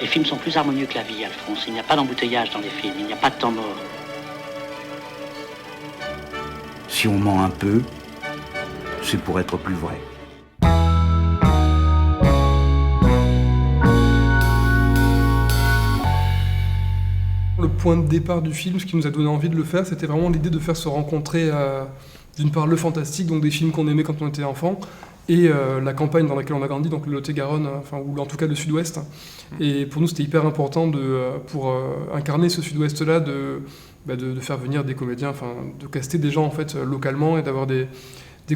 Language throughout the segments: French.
Les films sont plus harmonieux que la vie, Alphonse. Il n'y a pas d'embouteillage dans les films, il n'y a pas de temps mort. Si on ment un peu, c'est pour être plus vrai. Le point de départ du film, ce qui nous a donné envie de le faire, c'était vraiment l'idée de faire se rencontrer, d'une part, le fantastique, donc des films qu'on aimait quand on était enfant, et la campagne dans laquelle on a grandi, donc le Lot-et-Garonne, ou en tout cas le Sud-Ouest. Et pour nous, c'était hyper important pour incarner ce Sud-Ouest-là, de faire venir des comédiens, de caster des gens en fait localement et d'avoir des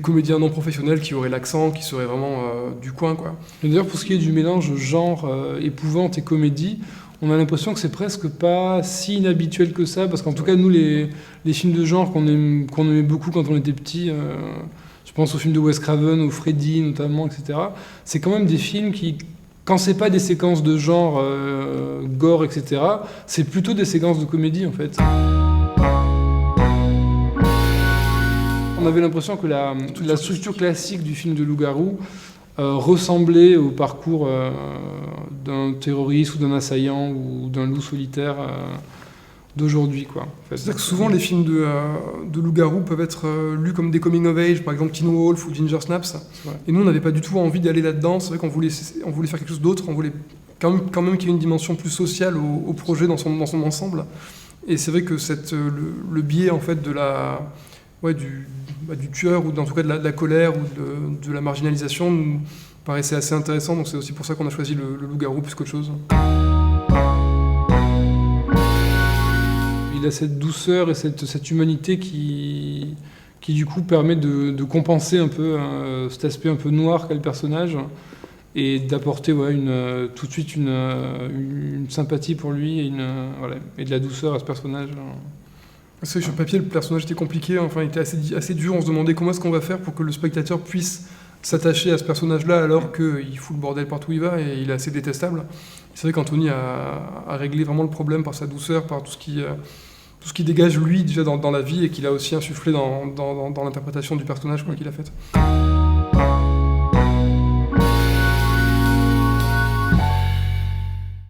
comédiens non professionnels qui auraient l'accent, qui seraient vraiment du coin, quoi. Et d'ailleurs, pour ce qui est du mélange genre épouvante et comédie, on a l'impression que c'est presque pas si inhabituel que ça, parce qu'en tout cas, nous, les films de genre qu'on aimait beaucoup quand on était petits, je pense aux films de Wes Craven, aux Freddy notamment, etc., c'est quand même des films qui, quand c'est pas des séquences de genre gore, etc., c'est plutôt des séquences de comédie, en fait. On avait l'impression que la structure classique du film de loup-garou ressemblait au parcours d'un terroriste ou d'un assaillant ou d'un loup solitaire d'aujourd'hui, quoi. C'est-à-dire que souvent les films de loup-garou peuvent être lus comme des coming of age, par exemple Teen Wolf ou Ginger Snaps. Et nous, on n'avait pas du tout envie d'aller là-dedans. C'est vrai qu'on voulait faire quelque chose d'autre. On voulait quand même qu'il y ait une dimension plus sociale au projet dans son ensemble. Et c'est vrai que le biais en fait du tueur, ou en tout cas de la colère ou de la marginalisation nous paraissait assez intéressant, donc c'est aussi pour ça qu'on a choisi le loup-garou plus qu'autre chose. Il a cette douceur et cette humanité qui du coup permet de compenser un peu cet aspect un peu noir qu'a le personnage et d'apporter tout de suite une sympathie pour lui et de la douceur à ce personnage. C'est vrai que sur le papier, le personnage était compliqué, il était assez dur. On se demandait comment est-ce qu'on va faire pour que le spectateur puisse s'attacher à ce personnage-là alors qu'il fout le bordel partout où il va et il est assez détestable. C'est vrai qu'Anthony a réglé vraiment le problème par sa douceur, par tout ce qui dégage lui déjà dans la vie et qu'il a aussi insufflé dans l'interprétation du personnage qu'il a fait.